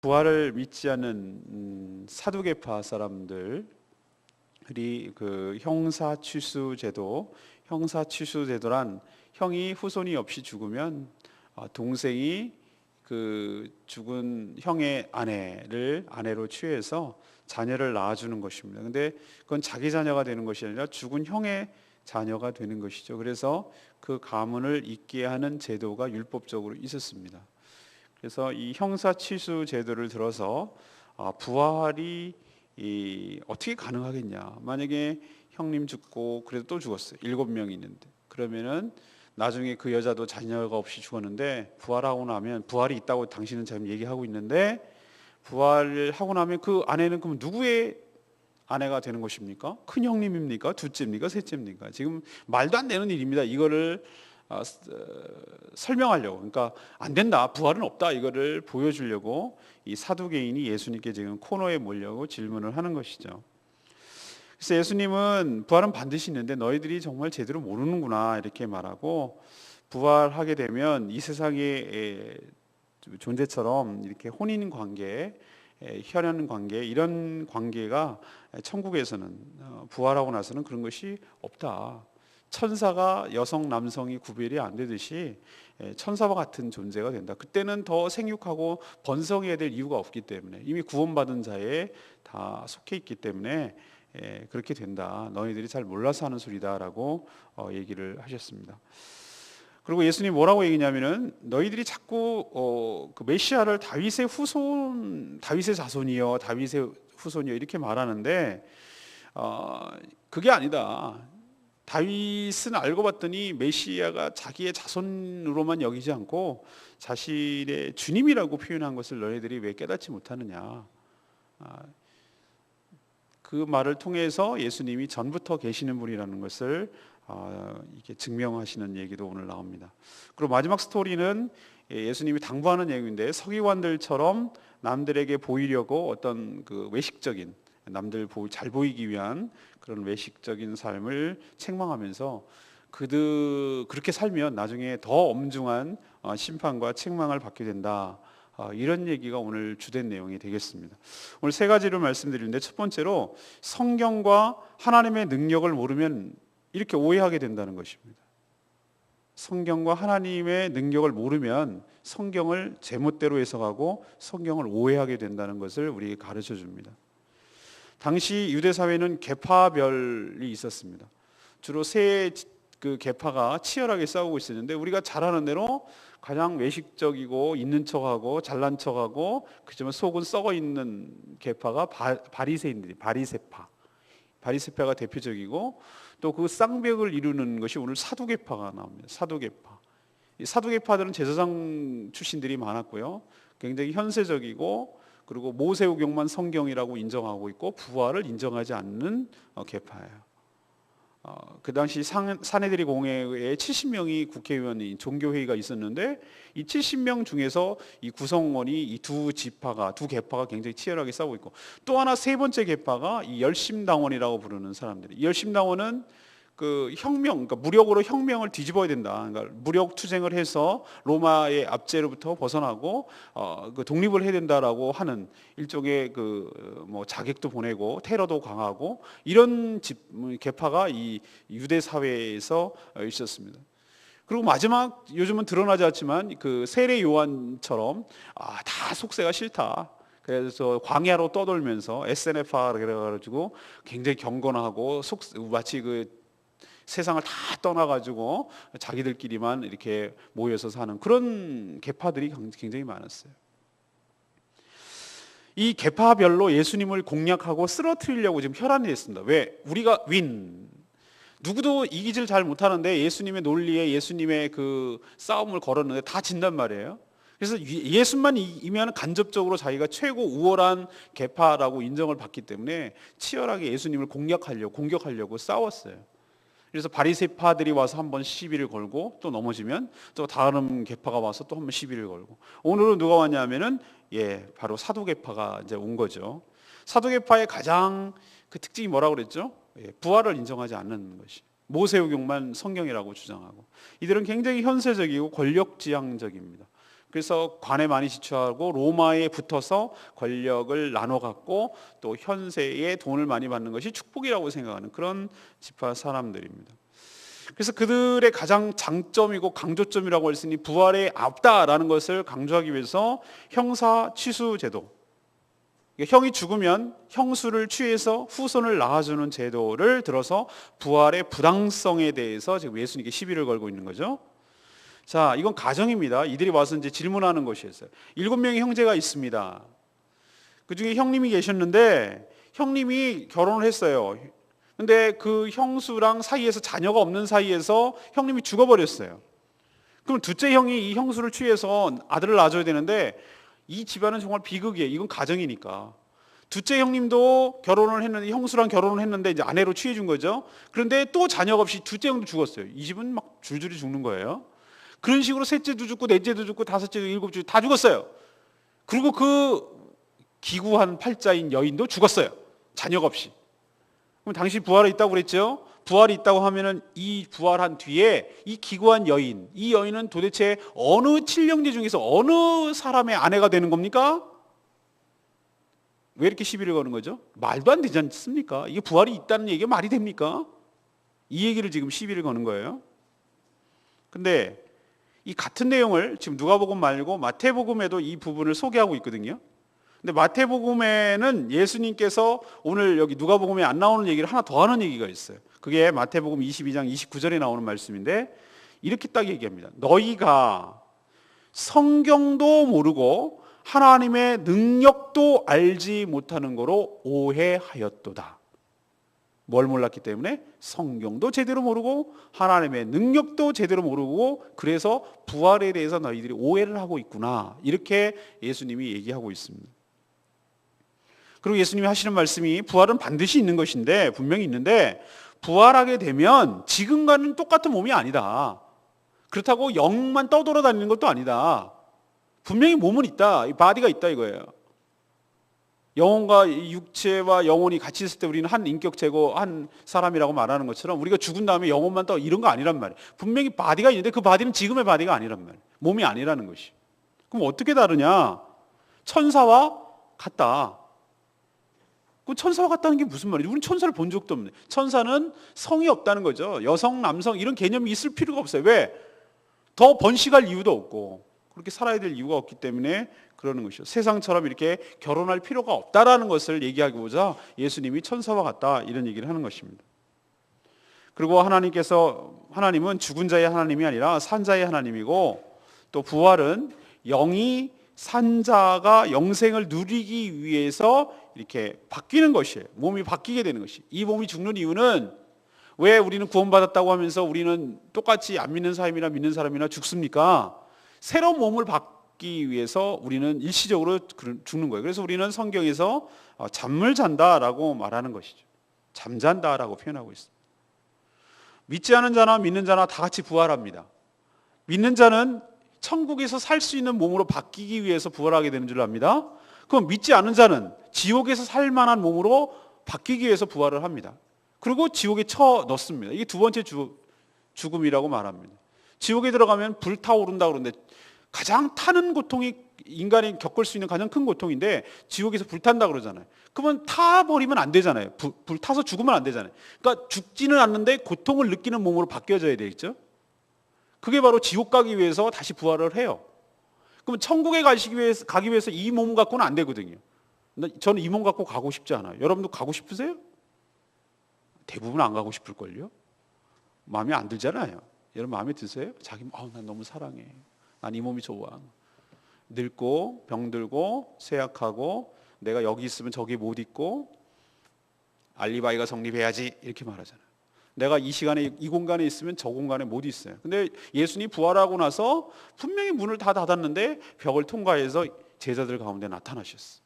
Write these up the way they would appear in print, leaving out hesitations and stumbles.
부활을 믿지 않는 사두개파 사람들이 그 형사취수제도란 형이 후손이 없이 죽으면 동생이 그 죽은 형의 아내를 아내로 취해서 자녀를 낳아주는 것입니다. 근데 그건 자기 자녀가 되는 것이 아니라 죽은 형의 자녀가 되는 것이죠. 그래서 그 가문을 잇게 하는 제도가 율법적으로 있었습니다. 그래서 이 형사취수 제도를 들어서 부활이 어떻게 가능하겠냐? 만약에 형님 죽고 그래도 또 죽었어요. 7명이 있는데 그러면은 나중에 그 여자도 자녀가 없이 죽었는데 부활하고 나면 부활이 있다고 당신은 지금 얘기하고 있는데 부활을 하고 나면 그 아내는 그럼 누구의 아내가 되는 것입니까? 큰 형님입니까? 둘째입니까? 셋째입니까? 지금 말도 안 되는 일입니다. 이거를 설명하려고, 그러니까 안 된다, 부활은 없다, 이거를 보여주려고 이 사두개인이 예수님께 지금 코너에 몰려고 질문을 하는 것이죠. 그래서 예수님은 부활은 반드시 있는데 너희들이 정말 제대로 모르는구나 이렇게 말하고, 부활하게 되면 이 세상의 존재처럼 이렇게 혼인 관계, 혈연 관계, 이런 관계가 천국에서는 부활하고 나서는 그런 것이 없다. 천사가 여성 남성이 구별이 안 되듯이 천사와 같은 존재가 된다. 그때는 더 생육하고 번성해야 될 이유가 없기 때문에 이미 구원받은 자에 다 속해 있기 때문에 그렇게 된다. 너희들이 잘 몰라서 하는 소리다라고 얘기를 하셨습니다. 그리고 예수님이 뭐라고 얘기냐면은 너희들이 자꾸 그 메시아를 다윗의 자손이요, 다윗의 후손이요 이렇게 말하는데 그게 아니다. 다윗은 알고 봤더니 메시아가 자기의 자손으로만 여기지 않고 자신의 주님이라고 표현한 것을 너희들이 왜 깨닫지 못하느냐. 그 말을 통해서 예수님이 전부터 계시는 분이라는 것을 이렇게 증명하시는 얘기도 오늘 나옵니다. 그리고 마지막 스토리는 예수님이 당부하는 얘기인데, 서기관들처럼 남들에게 보이려고 어떤 그 외식적인, 남들 잘 보이기 위한 그런 외식적인 삶을 책망하면서 그렇게 살면 나중에 더 엄중한 심판과 책망을 받게 된다. 이런 얘기가 오늘 주된 내용이 되겠습니다. 오늘 세 가지를 말씀드리는데, 첫 번째로 성경과 하나님의 능력을 모르면 이렇게 오해하게 된다는 것입니다. 성경과 하나님의 능력을 모르면 성경을 제멋대로 해석하고 성경을 오해하게 된다는 것을 우리에게 가르쳐 줍니다. 당시 유대 사회는 계파별이 있었습니다. 주로 세 그 계파가 치열하게 싸우고 있었는데, 우리가 잘 아는 대로 가장 외식적이고 있는 척하고 잘난 척하고 그지만 속은 썩어 있는 계파가 바리새파가 대표적이고, 또 그 쌍벽을 이루는 것이 오늘 사두개파가 나옵니다. 사두개파. 이 사두개파들은 제사장 출신들이 많았고요. 굉장히 현세적이고, 그리고 모세오경만 성경이라고 인정하고 있고 부활을 인정하지 않는 계파예요. 그 당시 사내들이 공회에 70명이 국회의원이 종교회의가 있었는데, 이 70명 중에서 이 구성원이 이 두 계파가 굉장히 치열하게 싸우고 있고, 또 하나 세 번째 계파가 이 열심당원이라고 부르는 사람들이, 이 열심당원은 그 그러니까 무력으로 혁명을 뒤집어야 된다. 그러니까 무력 투쟁을 해서 로마의 압제로부터 벗어나고 그 독립을 해야 된다라고 하는 일종의 자객도 보내고 테러도 강하고 이런 계파가 이 유대 사회에서 있었습니다. 그리고 마지막, 요즘은 드러나지 않지만 그 세례 요한처럼 다 속세가 싫다. 그래서 광야로 떠돌면서 SNF라 그래가지고 굉장히 경건하고 마치 그 세상을 다 떠나가지고 자기들끼리만 이렇게 모여서 사는 그런 계파들이 굉장히 많았어요. 이 계파별로 예수님을 공략하고 쓰러뜨리려고 지금 혈안이 됐습니다. 왜? 우리가 누구도 이기질 잘 못하는데 예수님의 논리에 예수님의 그 싸움을 걸었는데 다 진단 말이에요. 그래서 예수만 이면 간접적으로 자기가 최고 우월한 계파라고 인정을 받기 때문에 치열하게 예수님을 공격하려고 싸웠어요. 그래서 바리새파들이 와서 한번 시비를 걸고 또 넘어지면 또 다른 계파가 와서 또 한번 시비를 걸고, 오늘은 누가 왔냐면은 바로 사두개파가 이제 온 거죠. 사두개파의 가장 그 특징이 뭐라고 그랬죠? 부활을 인정하지 않는 것이, 모세오경만 성경이라고 주장하고, 이들은 굉장히 현세적이고 권력지향적입니다. 그래서 관에 많이 지출하고 로마에 붙어서 권력을 나눠 갖고 또 현세에 돈을 많이 받는 것이 축복이라고 생각하는 그런 지파 사람들입니다. 그래서 그들의 가장 장점이고 강조점이라고 할 수 있는 부활에 앞다라는 것을 강조하기 위해서 형사 취수 제도, 형이 죽으면 형수를 취해서 후손을 낳아주는 제도를 들어서 부활의 부당성에 대해서 지금 예수님께 시비를 걸고 있는 거죠. 자, 이건 가정입니다. 이들이 와서 이제 질문하는 것이었어요. 7명의 형제가 있습니다. 그 중에 형님이 계셨는데 형님이 결혼을 했어요. 근데 그 형수랑 사이에서 자녀가 없는 사이에서 형님이 죽어버렸어요. 그럼 둘째 형이 이 형수를 취해서 아들을 낳아줘야 되는데 이 집안은 정말 비극이에요. 이건 가정이니까. 둘째 형님도 결혼을 했는데 형수랑 결혼을 했는데 이제 아내로 취해준 거죠. 그런데 또 자녀가 없이 둘째 형도 죽었어요. 이 집은 막 줄줄이 죽는 거예요. 그런 식으로 셋째도 죽고 넷째도 죽고 다섯째도 일곱째도 다 죽었어요. 그리고 그 기구한 팔자인 여인도 죽었어요. 자녀가 없이. 그럼 당신 부활이 있다고 그랬죠? 부활이 있다고 하면은 이 부활한 뒤에 이 기구한 여인, 이 여인은 도대체 어느 칠형제 중에서 어느 사람의 아내가 되는 겁니까? 왜 이렇게 시비를 거는 거죠? 말도 안 되지 않습니까? 이게 부활이 있다는 얘기가 말이 됩니까? 이 얘기를 지금 시비를 거는 거예요. 근데 이 같은 내용을 지금 누가복음 말고 마태복음에도 이 부분을 소개하고 있거든요. 근데 마태복음에는 예수님께서 오늘 여기 누가복음에 안 나오는 얘기를 하나 더 하는 얘기가 있어요. 그게 마태복음 22장 29절에 나오는 말씀인데 이렇게 딱 얘기합니다. 너희가 성경도 모르고 하나님의 능력도 알지 못하는 거로 오해하였도다. 뭘 몰랐기 때문에? 성경도 제대로 모르고 하나님의 능력도 제대로 모르고 그래서 부활에 대해서 너희들이 오해를 하고 있구나. 이렇게 예수님이 얘기하고 있습니다. 그리고 예수님이 하시는 말씀이 부활은 반드시 있는 것인데 분명히 있는데 부활하게 되면 지금과는 똑같은 몸이 아니다. 그렇다고 영만 떠돌아다니는 것도 아니다. 분명히 몸은 있다. 바디가 있다 이거예요. 영혼과 육체와 영혼이 같이 있을 때 우리는 한 인격체고 한 사람이라고 말하는 것처럼 우리가 죽은 다음에 영혼만 떠 이런 거 아니란 말이에요. 분명히 바디가 있는데 그 바디는 지금의 바디가 아니란 말이에요. 몸이 아니라는 것이. 그럼 어떻게 다르냐? 천사와 같다. 그 천사와 같다는 게 무슨 말이에요? 우리는 천사를 본 적도 없는데. 천사는 성이 없다는 거죠. 여성, 남성 이런 개념이 있을 필요가 없어요. 왜? 더 번식할 이유도 없고 그렇게 살아야 될 이유가 없기 때문에 그러는 것이죠. 세상처럼 이렇게 결혼할 필요가 없다라는 것을 얘기하고자 예수님이 천사와 같다 이런 얘기를 하는 것입니다. 그리고 하나님은 죽은 자의 하나님이 아니라 산 자의 하나님이고 또 부활은 영이 산 자가 영생을 누리기 위해서 이렇게 바뀌는 것이에요. 몸이 바뀌게 되는 것이. 이 몸이 죽는 이유는 왜 우리는 구원받았다고 하면서 우리는 똑같이 안 믿는 사람이나 믿는 사람이나 죽습니까? 새로운 몸을 받기 위해서 우리는 일시적으로 죽는 거예요. 그래서 우리는 성경에서 잠을 잔다라고 말하는 것이죠. 잠잔다라고 표현하고 있습니다. 믿지 않은 자나 믿는 자나 다 같이 부활합니다. 믿는 자는 천국에서 살 수 있는 몸으로 바뀌기 위해서 부활하게 되는 줄 압니다. 그럼 믿지 않은 자는 지옥에서 살 만한 몸으로 바뀌기 위해서 부활을 합니다. 그리고 지옥에 쳐 넣습니다. 이게 두 번째 죽음이라고 말합니다. 지옥에 들어가면 불타오른다고 그러는데 가장 타는 고통이 인간이 겪을 수 있는 가장 큰 고통인데 지옥에서 불탄다 그러잖아요. 그러면 타버리면 안 되잖아요. 불타서 죽으면 안 되잖아요. 그러니까 죽지는 않는데 고통을 느끼는 몸으로 바뀌어져야 되겠죠. 그게 바로 지옥 가기 위해서 다시 부활을 해요. 그럼 천국에 가기 위해서 이 몸 갖고는 안 되거든요. 저는 이 몸 갖고 가고 싶지 않아요. 여러분도 가고 싶으세요? 대부분 안 가고 싶을걸요? 마음에 안 들잖아요. 여러분 마음에 드세요? 난 너무 사랑해. 난 이 몸이 좋아. 늙고 병들고 쇠약하고 내가 여기 있으면 저기 못 있고 알리바이가 성립해야지 이렇게 말하잖아요. 내가 이 시간에 이 공간에 있으면 저 공간에 못 있어요. 근데 예수님이 부활하고 나서 분명히 문을 다 닫았는데 벽을 통과해서 제자들 가운데 나타나셨어요.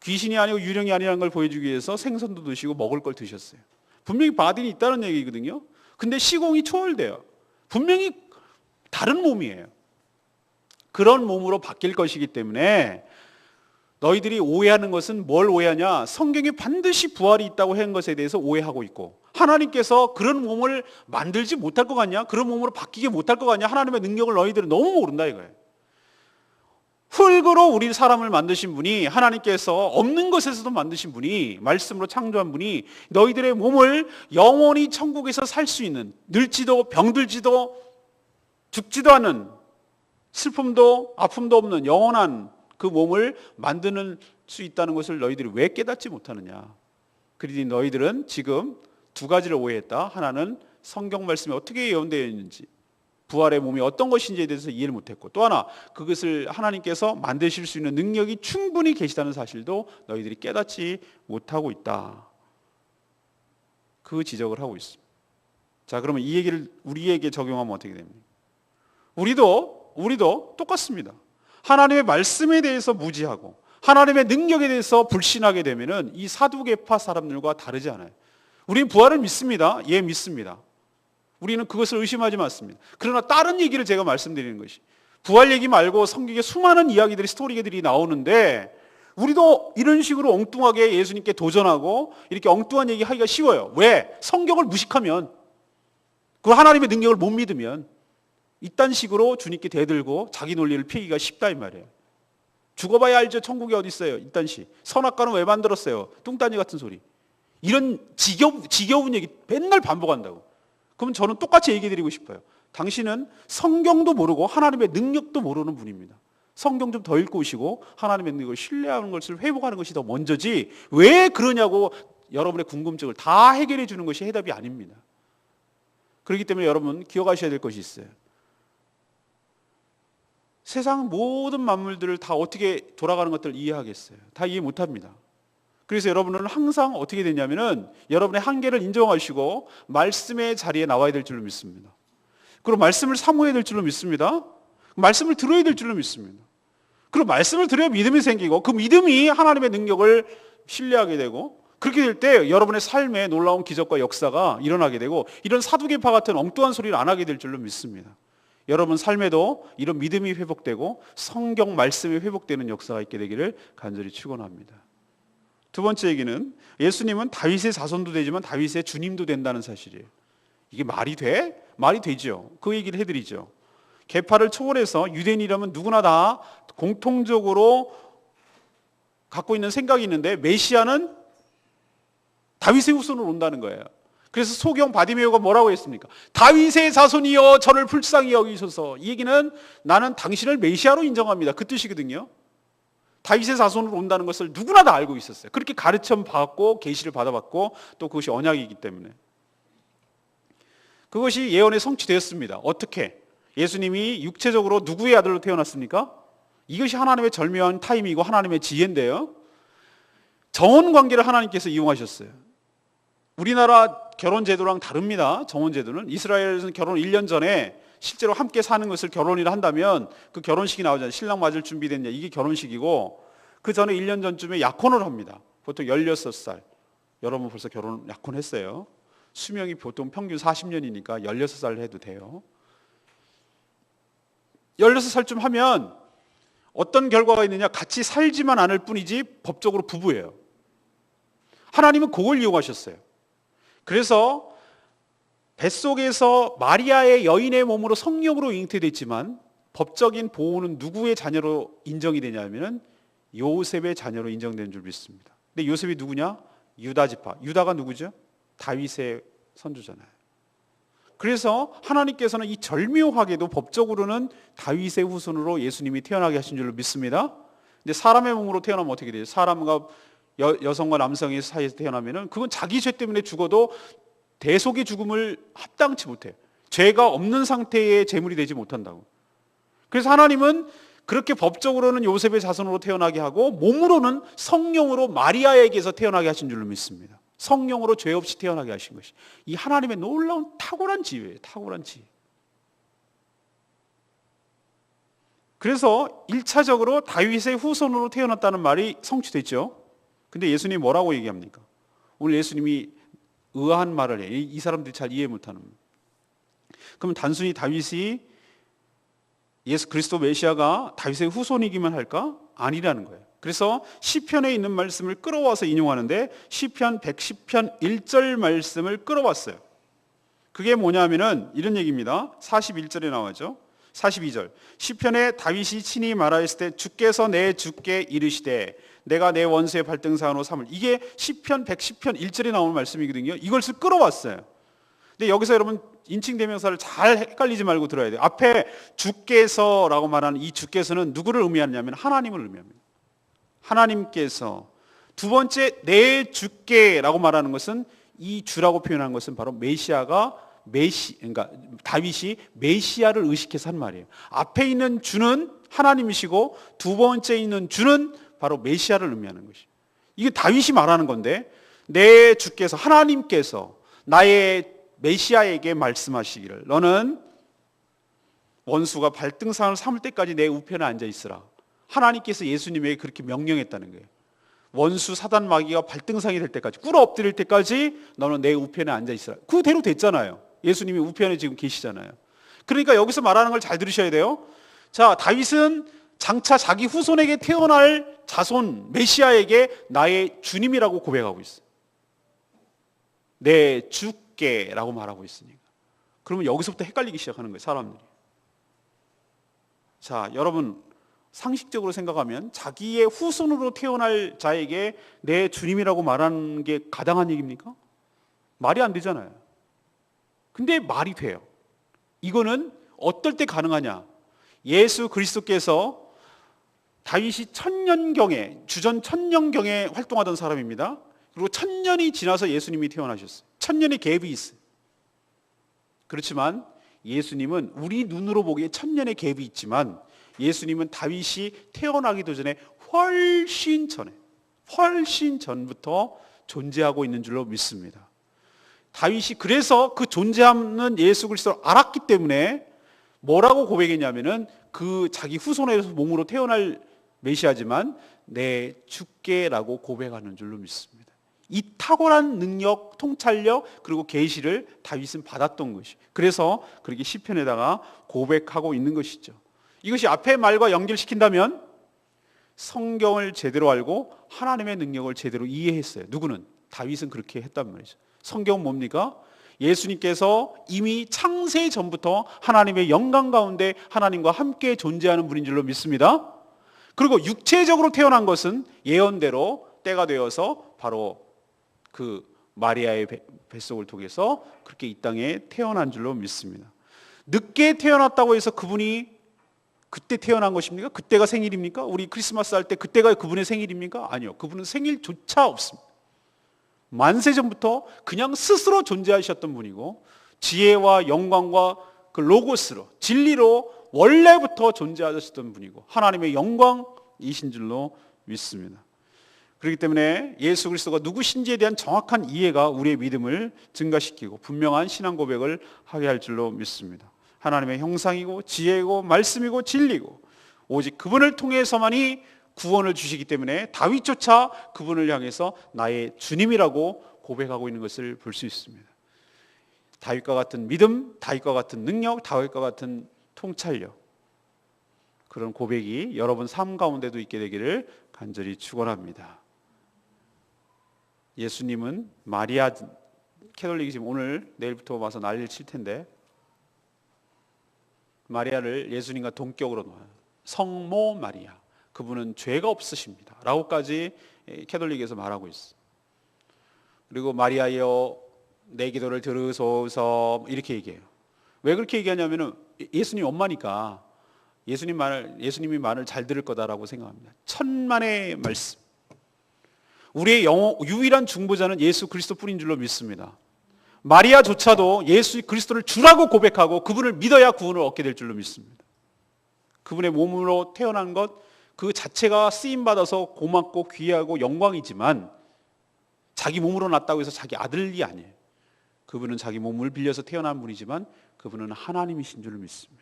귀신이 아니고 유령이 아니라는 걸 보여주기 위해서 생선도 드시고 먹을 걸 드셨어요. 분명히 바디는 있다는 얘기거든요. 근데 시공이 초월돼요. 분명히 다른 몸이에요. 그런 몸으로 바뀔 것이기 때문에 너희들이 오해하는 것은 뭘 오해하냐? 성경에 반드시 부활이 있다고 한 것에 대해서 오해하고 있고 하나님께서 그런 몸을 만들지 못할 것 같냐? 그런 몸으로 바뀌게 못할 것 같냐? 하나님의 능력을 너희들은 너무 모른다 이거예요. 흙으로 우리 사람을 만드신 분이, 하나님께서 없는 것에서도 만드신 분이, 말씀으로 창조한 분이 너희들의 몸을 영원히 천국에서 살 수 있는, 늙지도 병들지도 죽지도 않는, 슬픔도 아픔도 없는 영원한 그 몸을 만드는 수 있다는 것을 너희들이 왜 깨닫지 못하느냐. 그러니 너희들은 지금 두 가지를 오해했다. 하나는 성경 말씀에 어떻게 예언되어 있는지, 부활의 몸이 어떤 것인지에 대해서 이해를 못했고, 또 하나 그것을 하나님께서 만드실 수 있는 능력이 충분히 계시다는 사실도 너희들이 깨닫지 못하고 있다. 그 지적을 하고 있습니다. 자, 그러면 이 얘기를 우리에게 적용하면 어떻게 됩니까? 우리도 똑같습니다. 하나님의 말씀에 대해서 무지하고 하나님의 능력에 대해서 불신하게 되면은 이 사두개파 사람들과 다르지 않아요. 우리는 부활을 믿습니다. 예, 믿습니다. 우리는 그것을 의심하지 않습니다. 그러나 다른 얘기를 제가 말씀드리는 것이, 부활 얘기 말고 성경에 수많은 이야기들이, 스토리들이 나오는데 우리도 이런 식으로 엉뚱하게 예수님께 도전하고 이렇게 엉뚱한 얘기 하기가 쉬워요. 왜? 성경을 무식하면, 그 하나님의 능력을 못 믿으면 이딴 식으로 주님께 대들고 자기 논리를 펴기가 쉽다 이 말이에요. 죽어봐야 알죠. 천국이 어디 있어요. 이딴 식. 선악과는 왜 만들었어요. 뚱딴지 같은 소리. 이런 지겨운 얘기 맨날 반복한다고. 그럼 저는 똑같이 얘기해 드리고 싶어요. 당신은 성경도 모르고 하나님의 능력도 모르는 분입니다. 성경 좀 더 읽고 오시고 하나님의 능력을 신뢰하는 것을 회복하는 것이 더 먼저지, 왜 그러냐고 여러분의 궁금증을 다 해결해 주는 것이 해답이 아닙니다. 그렇기 때문에 여러분 기억하셔야 될 것이 있어요. 세상 모든 만물들을 다 어떻게 돌아가는 것들을 이해하겠어요? 다 이해 못합니다. 그래서 여러분은 항상 어떻게 되냐면은 여러분의 한계를 인정하시고 말씀의 자리에 나와야 될 줄로 믿습니다. 그리고 말씀을 사모해야 될 줄로 믿습니다. 말씀을 들어야 될 줄로 믿습니다. 그리고 말씀을 들어야 믿음이 생기고, 그 믿음이 하나님의 능력을 신뢰하게 되고, 그렇게 될 때 여러분의 삶에 놀라운 기적과 역사가 일어나게 되고, 이런 사두개파 같은 엉뚱한 소리를 안 하게 될 줄로 믿습니다. 여러분 삶에도 이런 믿음이 회복되고 성경 말씀이 회복되는 역사가 있게 되기를 간절히 축원합니다. 두 번째 얘기는, 예수님은 다윗의 자손도 되지만 다윗의 주님도 된다는 사실이에요. 이게 말이 돼? 말이 되죠. 그 얘기를 해드리죠. 계파를 초월해서 유대인이라면 누구나 다 공통적으로 갖고 있는 생각이 있는데, 메시아는 다윗의 후손으로 온다는 거예요. 그래서 소경 바디메오가 뭐라고 했습니까? 다윗의 자손이여 저를 불쌍히 여기소서. 이 얘기는 나는 당신을 메시아로 인정합니다. 그 뜻이거든요. 다윗의 자손으로 온다는 것을 누구나 다 알고 있었어요. 그렇게 가르침 받고 계시를 받아봤고, 또 그것이 언약이기 때문에 그것이 예언에 성취되었습니다. 어떻게? 예수님이 육체적으로 누구의 아들로 태어났습니까? 이것이 하나님의 절묘한 타임이고 하나님의 지혜인데요, 정혼 관계를 하나님께서 이용하셨어요. 우리나라 결혼 제도랑 다릅니다. 정혼 제도는 이스라엘에서는 결혼 1년 전에 실제로 함께 사는 것을 결혼이라 한다면 그 결혼식이 나오잖아요. 신랑 맞을 준비됐냐, 이게 결혼식이고, 그 전에 1년 전쯤에 약혼을 합니다. 보통 16살. 여러분 벌써 결혼 약혼했어요. 수명이 보통 평균 40년이니까 16살 해도 돼요. 16살쯤 하면 어떤 결과가 있느냐, 같이 살지만 않을 뿐이지 법적으로 부부예요. 하나님은 그걸 이용하셨어요. 그래서 뱃속에서 마리아의 여인의 몸으로 성령으로 잉태됐지만 법적인 보호는 누구의 자녀로 인정이 되냐면 요셉의 자녀로 인정되는 줄 믿습니다. 근데 요셉이 누구냐? 유다 지파. 유다가 누구죠? 다윗의 선조잖아요. 그래서 하나님께서는 이 절묘하게도 법적으로는 다윗의 후손으로 예수님이 태어나게 하신 줄로 믿습니다. 근데 사람의 몸으로 태어나면 어떻게 돼요? 사람과 여성과 남성의 사이에서 태어나면은 그건 자기 죄 때문에 죽어도 대속의 죽음을 합당치 못해요. 죄가 없는 상태의 제물이 되지 못한다고. 그래서 하나님은 그렇게 법적으로는 요셉의 자손으로 태어나게 하고 몸으로는 성령으로 마리아에게서 태어나게 하신 줄로 믿습니다. 성령으로 죄 없이 태어나게 하신 것이 이 하나님의 놀라운 탁월한 지혜예요. 탁월한 지혜. 그래서 1차적으로 다윗의 후손으로 태어났다는 말이 성취됐죠. 근데 예수님이 뭐라고 얘기합니까? 오늘 예수님이 의아한 말을 해요. 이 사람들이 잘 이해 못하는. 그럼 단순히 다윗이 예수 그리스도 메시아가 다윗의 후손이기만 할까? 아니라는 거예요. 그래서 시편에 있는 말씀을 끌어와서 인용하는데 시편 110편 1절 말씀을 끌어왔어요. 그게 뭐냐면은 이런 얘기입니다. 41절에 나와죠. 42절 시편에 다윗이 친히 말하였을 때 주께서 내 주께 이르시되 내가 내 원수의 발등상으로 삼을, 이게 시편 110편 1절에 나오는 말씀이거든요. 이것을 끌어왔어요. 근데 여기서 여러분 인칭대명사를 잘 헷갈리지 말고 들어야 돼요. 앞에 주께서라고 말하는 이 주께서는 누구를 의미하냐면 하나님을 의미합니다. 하나님께서. 두 번째 내 주께라고 말하는 것은, 이 주라고 표현한 것은 바로 그러니까 다윗이 메시아를 의식해서 한 말이에요. 앞에 있는 주는 하나님이시고 두 번째 있는 주는 바로 메시아를 의미하는 것이에요. 이게 다윗이 말하는 건데, 내 주께서 하나님께서 나의 메시아에게 말씀하시기를 너는 원수가 발등상을 삼을 때까지 내 우편에 앉아 있으라. 하나님께서 예수님에게 그렇게 명령했다는 거예요. 원수 사단 마귀가 발등상이 될 때까지, 꿇어 엎드릴 때까지 너는 내 우편에 앉아 있으라. 그대로 됐잖아요. 예수님이 우편에 지금 계시잖아요. 그러니까 여기서 말하는 걸 잘 들으셔야 돼요. 자, 다윗은 장차 자기 후손에게 태어날 자손 메시아에게 나의 주님이라고 고백하고 있어요. 내 주께라고 말하고 있으니까. 그러면 여기서부터 헷갈리기 시작하는 거예요, 사람들이. 자, 여러분 상식적으로 생각하면 자기의 후손으로 태어날 자에게 내 주님이라고 말하는 게 가당한 얘기입니까? 말이 안 되잖아요. 근데 말이 돼요. 이거는 어떨 때 가능하냐? 예수 그리스도께서 다윗이 천년경에, 주전 천년경에 활동하던 사람입니다. 그리고 천년이 지나서 예수님이 태어나셨어요. 천년의 갭이 있어요. 그렇지만 예수님은 우리 눈으로 보기에 천년의 갭이 있지만 예수님은 다윗이 태어나기도 전에 훨씬 전부터 존재하고 있는 줄로 믿습니다. 다윗이 그래서 그 존재하는 예수 그리스도를 알았기 때문에 뭐라고 고백했냐면은, 그 자기 후손에서 몸으로 태어날 메시아지만 내 주께라고 고백하는 줄로 믿습니다. 이 탁월한 능력, 통찰력, 그리고 계시를 다윗은 받았던 것이, 그래서 그렇게 시편에다가 고백하고 있는 것이죠. 이것이 앞의 말과 연결시킨다면 성경을 제대로 알고 하나님의 능력을 제대로 이해했어요. 누구는? 다윗은 그렇게 했단 말이죠. 성경은 뭡니까? 예수님께서 이미 창세 전부터 하나님의 영광 가운데 하나님과 함께 존재하는 분인 줄로 믿습니다. 그리고 육체적으로 태어난 것은 예언대로 때가 되어서 바로 그 마리아의 뱃속을 통해서 그렇게 이 땅에 태어난 줄로 믿습니다. 늦게 태어났다고 해서 그분이 그때 태어난 것입니까? 그때가 생일입니까? 우리 크리스마스 할 때 그때가 그분의 생일입니까? 아니요. 그분은 생일조차 없습니다. 만세 전부터 그냥 스스로 존재하셨던 분이고, 지혜와 영광과 그 로고스로, 진리로 원래부터 존재하셨던 분이고 하나님의 영광이신 줄로 믿습니다. 그렇기 때문에 예수 그리스도가 누구신지에 대한 정확한 이해가 우리의 믿음을 증가시키고 분명한 신앙 고백을 하게 할 줄로 믿습니다. 하나님의 형상이고 지혜이고 말씀이고 진리고 오직 그분을 통해서만이 구원을 주시기 때문에 다윗조차 그분을 향해서 나의 주님이라고 고백하고 있는 것을 볼 수 있습니다. 다윗과 같은 믿음, 다윗과 같은 능력, 다윗과 같은 통찰력, 그런 고백이 여러분 삶 가운데도 있게 되기를 간절히 축원합니다. 예수님은 마리아, 캐톨릭이 지금 오늘 내일부터 와서 난리를 칠 텐데, 마리아를 예수님과 동격으로 놓아요. 성모 마리아, 그분은 죄가 없으십니다 라고까지 캐톨릭에서 말하고 있어요. 그리고 마리아여 내 기도를 들으소서 이렇게 얘기해요. 왜 그렇게 얘기하냐면은 예수님 엄마니까 예수님이 말을 잘 들을 거다라고 생각합니다. 천만의 말씀, 우리의 유일한 중보자는 예수 그리스도뿐인 줄로 믿습니다. 마리아조차도 예수 그리스도를 주라고 고백하고 그분을 믿어야 구원을 얻게 될 줄로 믿습니다. 그분의 몸으로 태어난 것 그 자체가 쓰임받아서 고맙고 귀하고 영광이지만 자기 몸으로 났다고 해서 자기 아들이 아니에요. 그분은 자기 몸을 빌려서 태어난 분이지만 그분은 하나님이신 줄로 믿습니다.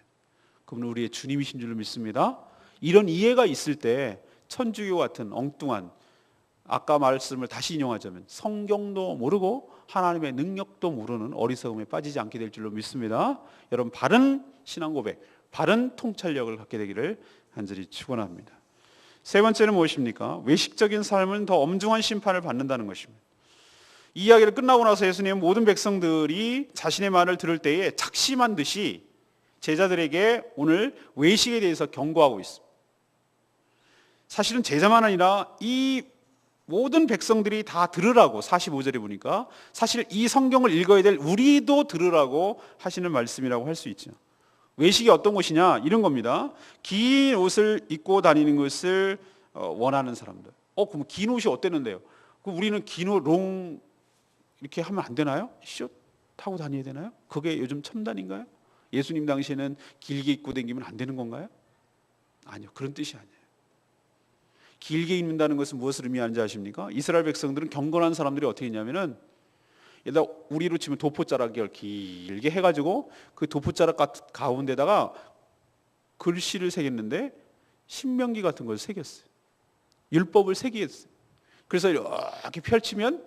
그분은 우리의 주님이신 줄로 믿습니다. 이런 이해가 있을 때 천주교 같은 엉뚱한, 아까 말씀을 다시 인용하자면 성경도 모르고 하나님의 능력도 모르는 어리석음에 빠지지 않게 될 줄로 믿습니다. 여러분 바른 신앙 고백, 바른 통찰력을 갖게 되기를 간절히 축원합니다. 세 번째는 무엇입니까? 외식적인 삶은 더 엄중한 심판을 받는다는 것입니다. 이 이야기를 끝나고 나서 예수님은 모든 백성들이 자신의 말을 들을 때에 작심한 듯이 제자들에게 오늘 외식에 대해서 경고하고 있습니다. 사실은 제자만 아니라 이 모든 백성들이 다 들으라고 45절에 보니까 사실 이 성경을 읽어야 될 우리도 들으라고 하시는 말씀이라고 할 수 있죠. 외식이 어떤 것이냐? 이런 겁니다. 긴 옷을 입고 다니는 것을 원하는 사람들. 그럼 긴 옷이 어땠는데요? 그럼 우리는 긴 옷, 롱 이렇게 하면 안 되나요? 숏 타고 다녀야 되나요? 그게 요즘 첨단인가요? 예수님 당시에는 길게 입고 다니면 안 되는 건가요? 아니요, 그런 뜻이 아니에요. 길게 입는다는 것은 무엇을 의미하는지 아십니까? 이스라엘 백성들은 경건한 사람들이 어떻게 했냐면은 우리로 치면 도포자락을 길게 해가지고 그 도포자락 가운데다가 글씨를 새겼는데 신명기 같은 걸 새겼어요. 율법을 새겼어요. 그래서 이렇게 펼치면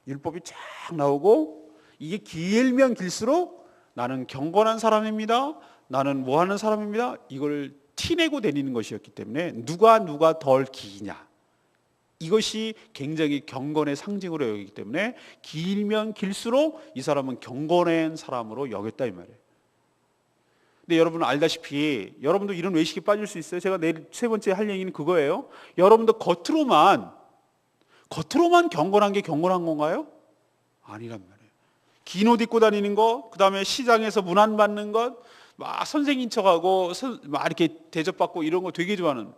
율법이 쫙 나오고 이게 길면 길수록 나는 경건한 사람입니다. 나는 뭐 하는 사람입니다. 이걸 티내고 다니는 것이었기 때문에 누가 덜 기냐, 이것이 굉장히 경건의 상징으로 여기기 때문에 길면 길수록 이 사람은 경건한 사람으로 여겼다 이 말이에요. 근데 여러분 알다시피 여러분도 이런 외식에 빠질 수 있어요. 제가 내일 세 번째 할 얘기는 그거예요. 여러분도 겉으로만 경건한 게 경건한 건가요? 아니란 말이에요. 긴 옷 입고 다니는 거, 그 다음에 시장에서 문안 받는 것, 막 선생인 척하고 막 이렇게 대접받고 이런 거 되게 좋아하는.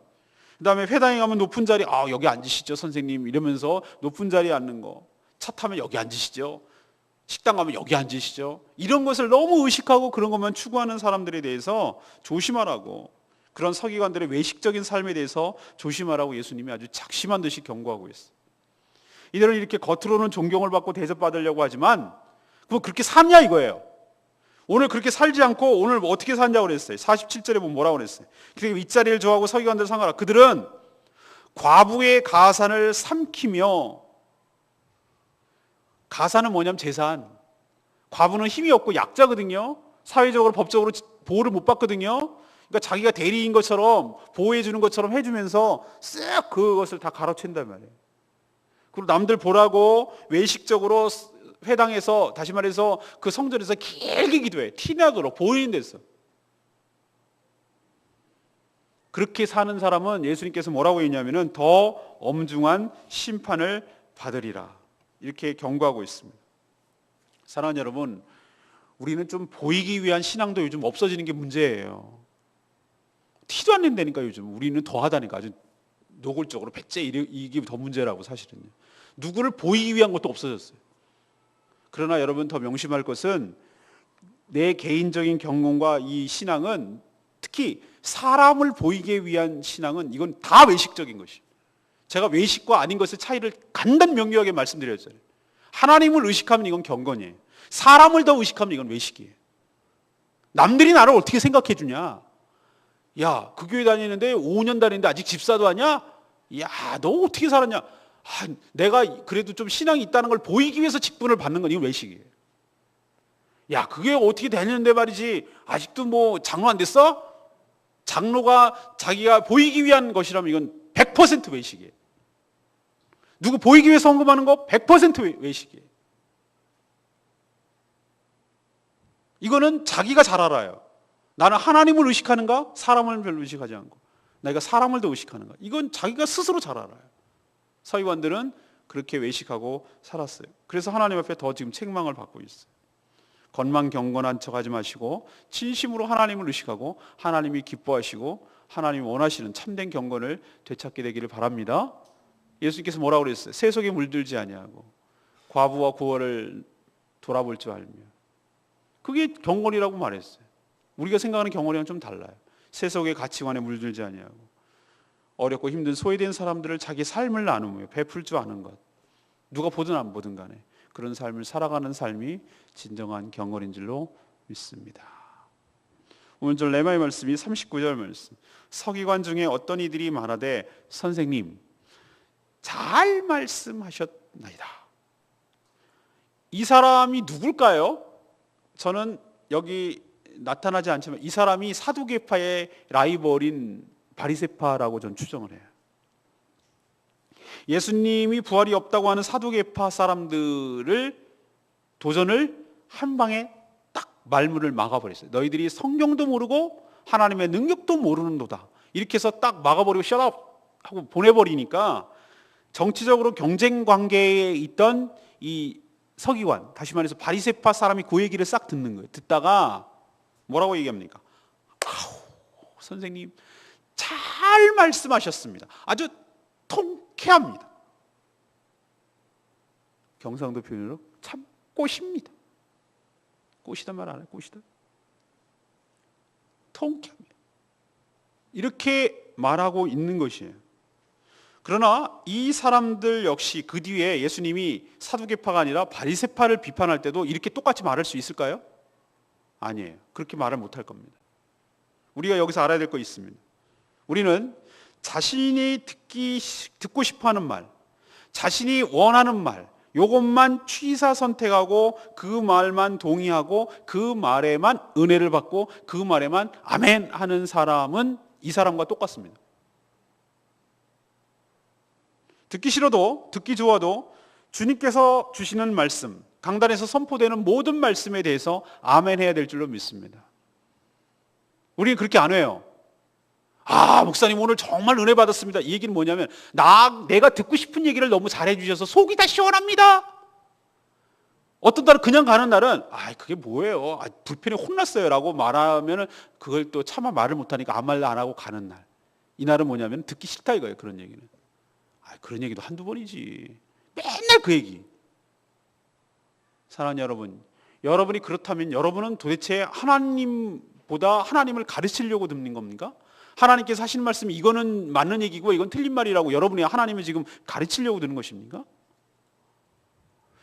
그 다음에 회당에 가면 높은 자리, 여기 앉으시죠 선생님 이러면서 높은 자리에 앉는 거. 차 타면 여기 앉으시죠. 식당 가면 여기 앉으시죠. 이런 것을 너무 의식하고 그런 것만 추구하는 사람들에 대해서 조심하라고, 그런 서기관들의 외식적인 삶에 대해서 조심하라고 예수님이 아주 작심한 듯이 경고하고 있어요. 이들은 이렇게 겉으로는 존경을 받고 대접받으려고 하지만 그거 그렇게 사냐 이거예요. 오늘 그렇게 살지 않고 오늘 어떻게 사냐고 그랬어요. 47절에 보면 뭐라고 그랬어요. 그렇게 윗자리를 좋아하고 서기관들 상하라. 그들은 과부의 가산을 삼키며, 가산은 뭐냐면 재산. 과부는 힘이 없고 약자거든요. 사회적으로 법적으로 보호를 못 받거든요. 그러니까 자기가 대리인 것처럼 보호해 주는 것처럼 해주면서 쓱 그것을 다 가로챈단 말이에요. 그리고 남들 보라고 외식적으로 회당에서, 다시 말해서 그 성전에서 길게 기도해. 티나도록 보이는 데서. 그렇게 사는 사람은 예수님께서 뭐라고 했냐면은 더 엄중한 심판을 받으리라, 이렇게 경고하고 있습니다. 사랑하는 여러분, 우리는 좀 보이기 위한 신앙도 요즘 없어지는 게 문제예요. 티도 안 낸다니까. 요즘 우리는 더 하다니까. 아주 노골적으로 배째 이게 더 문제라고. 사실은요, 누구를 보이기 위한 것도 없어졌어요. 그러나 여러분 더 명심할 것은 내 개인적인 경험과 이 신앙은, 특히 사람을 보이기 위한 신앙은 이건 다 외식적인 것이에요. 제가 외식과 아닌 것의 차이를 간단 명료하게 말씀드렸잖아요. 하나님을 의식하면 이건 경건이에요. 사람을 더 의식하면 이건 외식이에요. 남들이 나를 어떻게 생각해 주냐. 야, 그 교회 다니는데 5년 다니는데 아직 집사도 하냐? 야, 너 어떻게 살았냐? 내가 그래도 좀 신앙이 있다는 걸 보이기 위해서 직분을 받는 건 이건 외식이에요. 야, 그게 어떻게 되는데 말이지, 아직도 뭐 장로 안 됐어? 장로가 자기가 보이기 위한 것이라면 이건 100% 외식이에요. 누구 보이기 위해서 헌금하는 거 100% 외식이에요. 이거는 자기가 잘 알아요. 나는 하나님을 의식하는가? 사람을 별로 의식하지 않고. 내가 사람을 더 의식하는가? 이건 자기가 스스로 잘 알아요. 서기관들은 그렇게 외식하고 살았어요. 그래서 하나님 앞에 더 지금 책망을 받고 있어요. 겉만 경건한 척하지 마시고 진심으로 하나님을 의식하고 하나님이 기뻐하시고 하나님이 원하시는 참된 경건을 되찾게 되기를 바랍니다. 예수님께서 뭐라고 그랬어요? 세속에 물들지 아니하고 과부와 고아를 돌아볼 줄 알며. 그게 경건이라고 말했어요. 우리가 생각하는 경건이랑 좀 달라요. 세속의 가치관에 물들지 아니하고 어렵고 힘든 소외된 사람들을 자기 삶을 나누며 베풀 줄 아는 것. 누가 보든 안 보든 간에 그런 삶을 살아가는 삶이 진정한 경건인 줄로 믿습니다. 오늘 레마의 말씀이 39절 말씀. 서기관 중에 어떤 이들이 말하되 선생님 잘 말씀하셨나이다. 이 사람이 누굴까요? 저는 여기 나타나지 않지만 이 사람이 사두개파의 라이벌인 바리새파라고 저는 추정을 해요. 예수님이 부활이 없다고 하는 사두개파 사람들을 도전을 한 방에 딱 말문을 막아버렸어요. 너희들이 성경도 모르고 하나님의 능력도 모르는도다. 이렇게 해서 딱 막아버리고 셧업 하고 보내버리니까 정치적으로 경쟁 관계에 있던 이 서기관, 다시 말해서 바리새파 사람이 그 얘기를 싹 듣는 거예요. 듣다가 뭐라고 얘기합니까? 아우, 선생님 잘 말씀하셨습니다. 아주 통쾌합니다. 경상도 표현으로 참 꽃입니다. 꽃이다 말 안 해요? 꽃이다. 통쾌합니다. 이렇게 말하고 있는 것이에요. 그러나 이 사람들 역시 그 뒤에 예수님이 사두개파가 아니라 바리새파를 비판할 때도 이렇게 똑같이 말할 수 있을까요? 아니에요. 그렇게 말을 못할 겁니다. 우리가 여기서 알아야 될 거 있습니다. 우리는 자신이 듣고 싶어하는 말, 자신이 원하는 말, 이것만 취사 선택하고 그 말만 동의하고 그 말에만 은혜를 받고 그 말에만 아멘 하는 사람은 이 사람과 똑같습니다. 듣기 싫어도 듣기 좋아도 주님께서 주시는 말씀, 강단에서 선포되는 모든 말씀에 대해서 아멘 해야 될 줄로 믿습니다. 우리는 그렇게 안 해요. 아, 목사님 오늘 정말 은혜 받았습니다. 이 얘기는 뭐냐면 내가 듣고 싶은 얘기를 너무 잘해 주셔서 속이 다 시원합니다. 어떤 날은 그냥 가는 날은 그게 뭐예요? 불편해 혼났어요 라고 말하면 그걸 또 차마 말을 못하니까 아무 말도 안 하고 가는 날. 이 날은 뭐냐면 듣기 싫다 이거예요. 그런 얘기는. 그런 얘기도 한두 번이지. 맨날 그 얘기. 사랑하는 여러분, 여러분이 그렇다면 여러분은 도대체 하나님보다 하나님을 가르치려고 듣는 겁니까? 하나님께서 하시는 말씀이 이거는 맞는 얘기고 이건 틀린 말이라고 여러분이 하나님을 지금 가르치려고 드는 것입니까?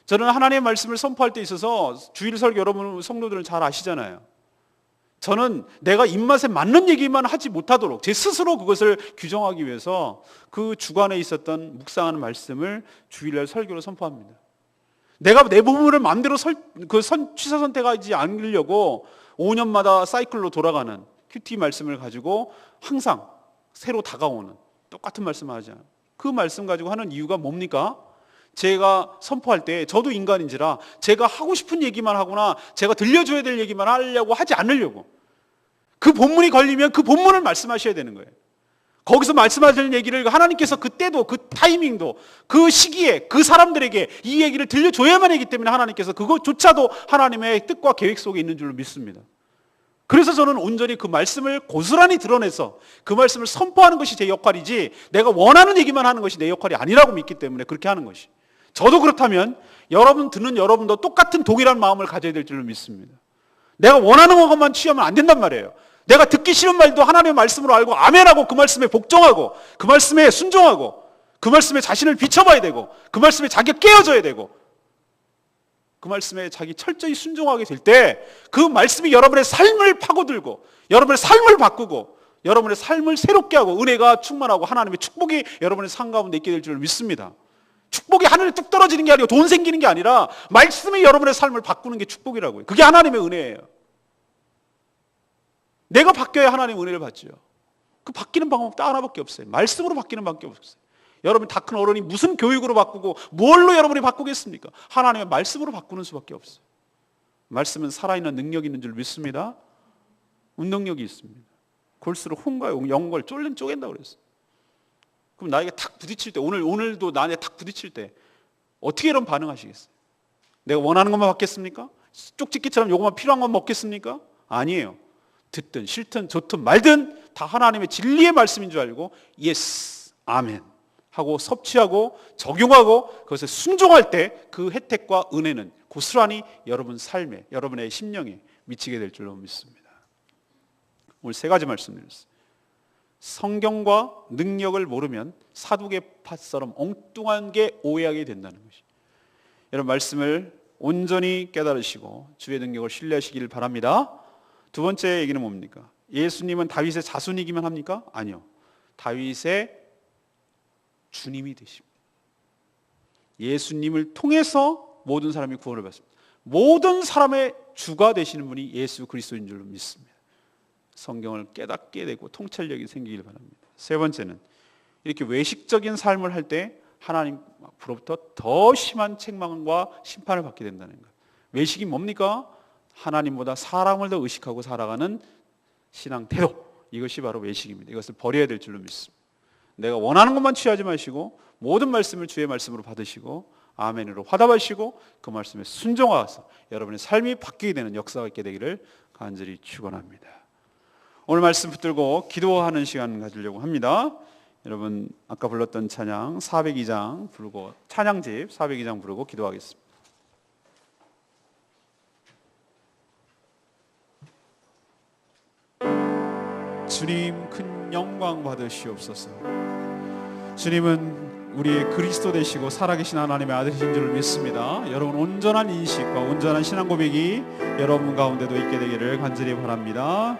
저는 하나님의 말씀을 선포할 때 있어서 주일 설교 여러분 성도들은 잘 아시잖아요. 저는 내가 입맛에 맞는 얘기만 하지 못하도록 제 스스로 그것을 규정하기 위해서 그 주간에 있었던 묵상하는 말씀을 주일날 설교로 선포합니다. 내가 내 부분을 마음대로 취사 선택하지 않으려고 5년마다 사이클로 돌아가는 큐티 말씀을 가지고 항상 새로 다가오는 똑같은 말씀을 하지 않아요. 그 말씀 가지고 하는 이유가 뭡니까? 제가 선포할 때 저도 인간인지라 제가 하고 싶은 얘기만 하거나 제가 들려줘야 될 얘기만 하려고 하지 않으려고. 그 본문이 걸리면 그 본문을 말씀하셔야 되는 거예요. 거기서 말씀하시는 얘기를 하나님께서 그때도 그 타이밍도 그 시기에 그 사람들에게 이 얘기를 들려줘야만 하기 때문에 하나님께서 그것조차도 하나님의 뜻과 계획 속에 있는 줄로 믿습니다. 그래서 저는 온전히 그 말씀을 고스란히 드러내서 그 말씀을 선포하는 것이 제 역할이지 내가 원하는 얘기만 하는 것이 내 역할이 아니라고 믿기 때문에 그렇게 하는 것이. 저도 그렇다면 여러분 듣는 여러분도 똑같은 동일한 마음을 가져야 될 줄로 믿습니다. 내가 원하는 것만 취하면 안 된단 말이에요. 내가 듣기 싫은 말도 하나님의 말씀으로 알고 아멘하고 그 말씀에 복종하고 그 말씀에 순종하고 그 말씀에 자신을 비춰봐야 되고 그 말씀에 자기가 깨어져야 되고 그 말씀에 자기 철저히 순종하게 될 때 그 말씀이 여러분의 삶을 파고들고 여러분의 삶을 바꾸고 여러분의 삶을 새롭게 하고 은혜가 충만하고 하나님의 축복이 여러분의 삶 가운데 있게 될 줄 믿습니다. 축복이 하늘에 뚝 떨어지는 게 아니고 돈 생기는 게 아니라 말씀이 여러분의 삶을 바꾸는 게 축복이라고요. 그게 하나님의 은혜예요. 내가 바뀌어야 하나님의 은혜를 받죠. 그 바뀌는 방법 딱 하나밖에 없어요. 말씀으로 바뀌는 방법이 없어요. 여러분 다 큰 어른이 무슨 교육으로 바꾸고 뭘로 여러분이 바꾸겠습니까? 하나님의 말씀으로 바꾸는 수밖에 없어요. 말씀은 살아있는 능력이 있는 줄 믿습니다. 운동력이 있습니다. 골수로 혼과 영걸 쪼갠다고 그랬어요. 그럼 나에게 탁 부딪힐 때 오늘도 나에게 탁 부딪힐 때 어떻게 여러분 반응하시겠어요? 내가 원하는 것만 받겠습니까? 쪽집게처럼 요것만 필요한 것만 먹겠습니까? 아니에요. 듣든 싫든 좋든 말든 다 하나님의 진리의 말씀인 줄 알고 예스, 아멘 하고 섭취하고 적용하고 그것에 순종할 때 그 혜택과 은혜는 고스란히 여러분 삶에 여러분의 심령에 미치게 될 줄로 믿습니다. 오늘 세 가지 말씀드렸어요. 성경과 능력을 모르면 사두개파처럼 엉뚱한 게 오해하게 된다는 것이. 여러분 말씀을 온전히 깨달으시고 주의 능력을 신뢰하시길 바랍니다. 두 번째 얘기는 뭡니까? 예수님은 다윗의 자손이기만 합니까? 아니요. 다윗의 주님이 되십니다. 예수님을 통해서 모든 사람이 구원을 받습니다. 모든 사람의 주가 되시는 분이 예수 그리스도인 줄로 믿습니다. 성경을 깨닫게 되고 통찰력이 생기길 바랍니다. 세 번째는 이렇게 외식적인 삶을 할 때 하나님 앞으로부터 더 심한 책망과 심판을 받게 된다는 것. 외식이 뭡니까? 하나님보다 사람을 더 의식하고 살아가는 신앙 태도, 이것이 바로 외식입니다. 이것을 버려야 될 줄로 믿습니다. 내가 원하는 것만 취하지 마시고 모든 말씀을 주의 말씀으로 받으시고 아멘으로 화답하시고 그 말씀에 순종하셔서 여러분의 삶이 바뀌게 되는 역사가 있게 되기를 간절히 축원합니다. 오늘 말씀 붙들고 기도하는 시간 가지려고 합니다. 여러분 아까 불렀던 찬양 402장 부르고, 찬양집 402장 부르고 기도하겠습니다. 주님 큰 영광 받으시옵소서. 주님은 우리의 그리스도 되시고 살아계신 하나님의 아들이신 줄 믿습니다. 여러분 온전한 인식과 온전한 신앙 고백이 여러분 가운데도 있게 되기를 간절히 바랍니다.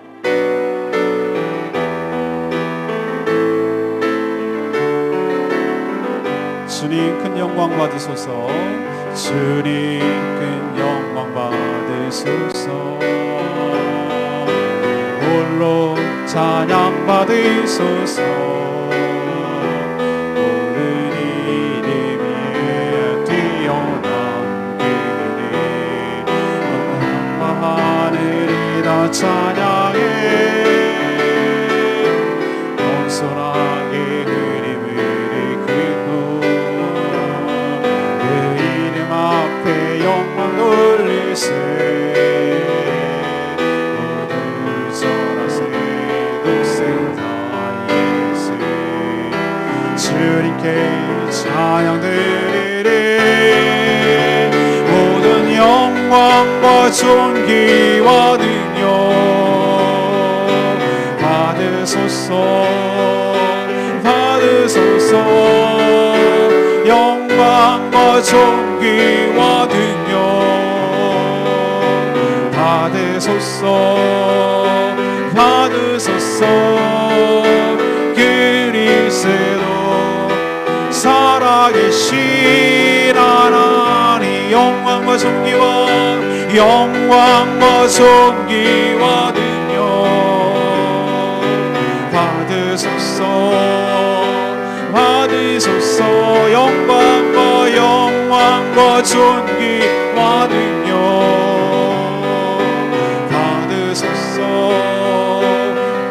주님 큰 영광 받으소서. 주님 큰 영광 받으소서. 홀로 찬양 받으소서. 모든 이름이 뛰어난 그를 하늘이 다 찬양해. 겸손하게 그림을 긁고 그 이름 앞에 영광 돌리세. 주님께 찬양 드리리. 모든 영광과 존귀와 능력 받으소서. 받으소서. 영광과 존귀와 능력 받으소서. 받으소서. 그리스도 살아계신 하나님 영광과 존귀와 영광과 존귀와 능력 받으소서. 받으소서. 영광과 존귀와 능력 받으소서.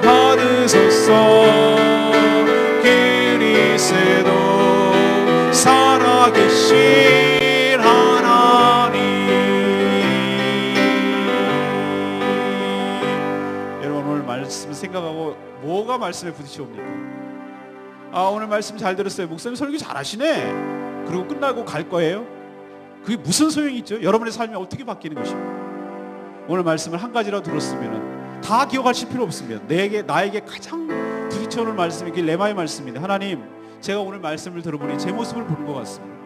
받으소서. 그리스도 살아계신 하나님. 여러분 오늘 말씀 생각하고 뭐가 말씀에 부딪혀옵니까? 오늘 말씀 잘 들었어요. 목사님 설교 잘하시네. 그리고 끝나고 갈 거예요? 그게 무슨 소용이 있죠? 여러분의 삶이 어떻게 바뀌는 것입니까? 오늘 말씀을 한 가지라도 들었으면 다 기억하실 필요 없습니다. 나에게 가장 부딪혀오는 말씀이 이게 레마의 말씀인데, 하나님 제가 오늘 말씀을 들어보니 제 모습을 보는 것 같습니다.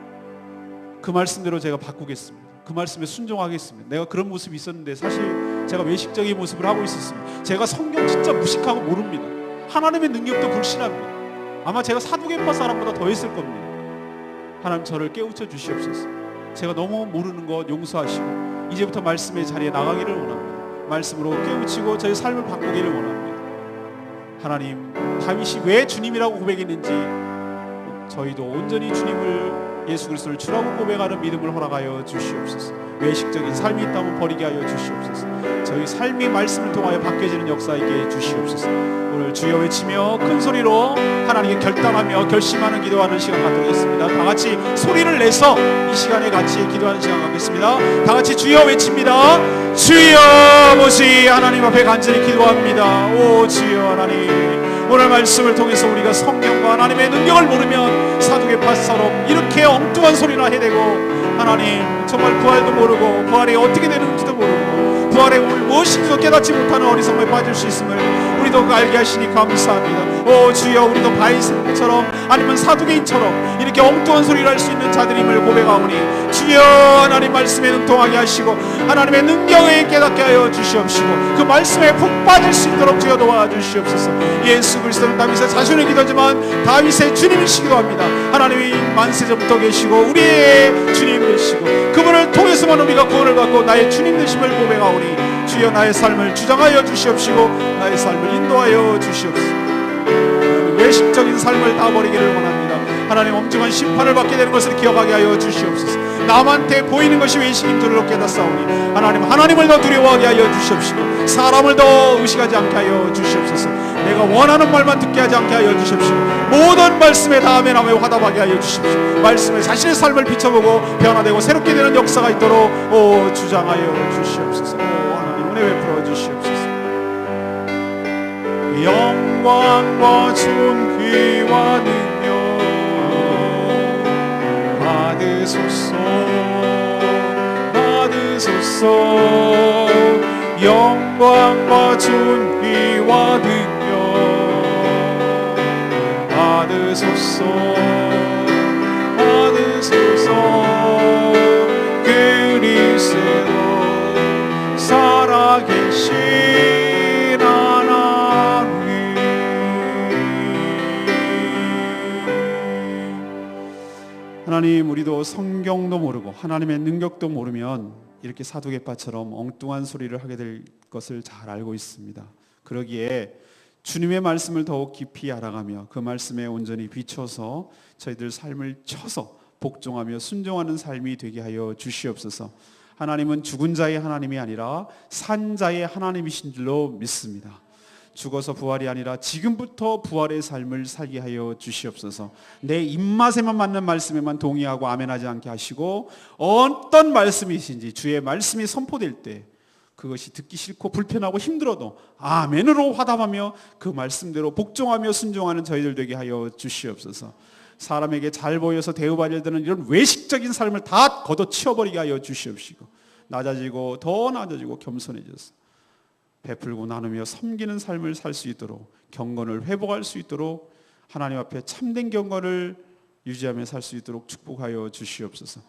그 말씀대로 제가 바꾸겠습니다. 그 말씀에 순종하겠습니다. 내가 그런 모습이 있었는데 사실 제가 외식적인 모습을 하고 있었습니다. 제가 성경 진짜 무식하고 모릅니다. 하나님의 능력도 불신합니다. 아마 제가 사두개파 사람보다 더 했을 겁니다. 하나님 저를 깨우쳐 주시옵소서. 제가 너무 모르는 것 용서하시고 이제부터 말씀의 자리에 나가기를 원합니다. 말씀으로 깨우치고 저의 삶을 바꾸기를 원합니다. 하나님, 다윗이 왜 주님이라고 고백했는지 저희도 온전히 주님을, 예수 그리스도를 주라고 고백하는 믿음을 허락하여 주시옵소서. 외식적인 삶이 있다면 버리게 하여 주시옵소서. 저희 삶이 말씀을 통하여 바뀌어지는 역사 있게 해 주시옵소서. 오늘 주여 외치며 큰 소리로 하나님께 결단하며 결심하는 기도하는 시간 갖도록 하겠습니다. 다 같이 소리를 내서 이 시간에 같이 기도하는 시간 갖겠습니다. 다 같이 주여 외칩니다. 주여 아버지 하나님 앞에 간절히 기도합니다. 오 주여 하나님, 오늘 말씀을 통해서 우리가 성령과 하나님의 능력을 모르면 사두개파처럼 이렇게 엉뚱한 소리나 해대고, 하나님 정말 부활도 모르고 부활이 어떻게 되는지도 모르고 부활의 오늘 무엇인지도 깨닫지 못하는 어리석음에 빠질 수 있음을 우리도 알게 하시니 감사합니다. 오 주여, 우리도 바이스처럼 아니면 사두개인처럼 이렇게 엉뚱한 소리를 할 수 있는 자들임을 고백하오니 주여 하나님 말씀에 능통하게 하시고 하나님의 능력을 깨닫게 하여 주시옵시고 그 말씀에 푹 빠질 수 있도록 주여 도와주시옵소서. 예수 그리스도는 다윗의 자손의 기도지만 다윗의 주님이시기도 합니다. 하나님이 만세전부터 계시고 우리의 주님 되시고 그분을 통해서만 우리가 구원을 받고 나의 주님 되심을 고백하오니 주여 나의 삶을 주장하여 주시옵시고 나의 삶을 인도하여 주시옵소서. 외식적인 삶을 다 버리기를 원합니다. 하나님 엄중한 심판을 받게 되는 것을 기억하게 하여 주시옵소서. 남한테 보이는 것이 외식인 줄로 깨닫사오니 하나님, 하나님을 더 두려워하게 하여 주시옵시고 사람을 더 의식하지 않게 하여 주시옵소서. 내가 원하는 말만 듣게 하지 않게 하여 주십시오. 모든 말씀에 다 아멘하며 화답하게 하여 주십시오. 말씀에 자신의 삶을 비춰보고 변화되고 새롭게 되는 역사가 있도록 주장하여 주시옵소서. 하나님 은혜 베풀어 주시옵소서. 영광과 존귀와 능력 받으소서, 받으소서. 영광과 존귀와 능력 받으소서, 받으소서. 그리스도 살아계신 하나님, 하나님, 우리도 성경도 모르고 하나님의 능력도 모르면 이렇게 사두개파처럼 엉뚱한 소리를 하게 될 것을 잘 알고 있습니다. 그러기에 주님의 말씀을 더욱 깊이 알아가며 그 말씀에 온전히 비춰서 저희들 삶을 쳐서 복종하며 순종하는 삶이 되게 하여 주시옵소서. 하나님은 죽은 자의 하나님이 아니라 산 자의 하나님이신 줄로 믿습니다. 죽어서 부활이 아니라 지금부터 부활의 삶을 살게 하여 주시옵소서. 내 입맛에만 맞는 말씀에만 동의하고 아멘하지 않게 하시고, 어떤 말씀이신지 주의 말씀이 선포될 때 그것이 듣기 싫고 불편하고 힘들어도 아멘으로 화답하며 그 말씀대로 복종하며 순종하는 저희들 되게 하여 주시옵소서. 사람에게 잘 보여서 대우받으려는 이런 외식적인 삶을 다 걷어치워버리게 하여 주시옵시고, 낮아지고 더 낮아지고 겸손해져서 베풀고 나누며 섬기는 삶을 살 수 있도록, 경건을 회복할 수 있도록, 하나님 앞에 참된 경건을 유지하며 살 수 있도록 축복하여 주시옵소서.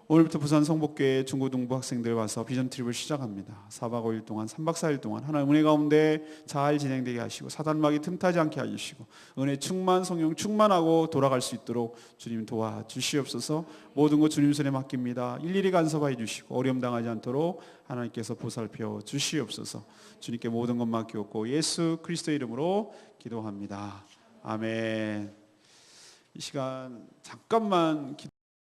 오늘부터 부산 성복교회 중고등부 학생들 와서 비전 트립을 시작합니다. 4박 5일 동안, 3박 4일 동안 하나님 은혜 가운데 잘 진행되게 하시고 사단막이 틈타지 않게 해주시고 은혜 충만, 성령 충만하고 돌아갈 수 있도록 주님 도와주시옵소서. 모든 것 주님 손에 맡깁니다. 일일이 간섭하여 주시고 어려움 당하지 않도록 하나님께서 보살펴 주시옵소서. 주님께 모든 것 맡기옵고 예수 그리스도의 이름으로 기도합니다. 아멘. 이 시간 잠깐만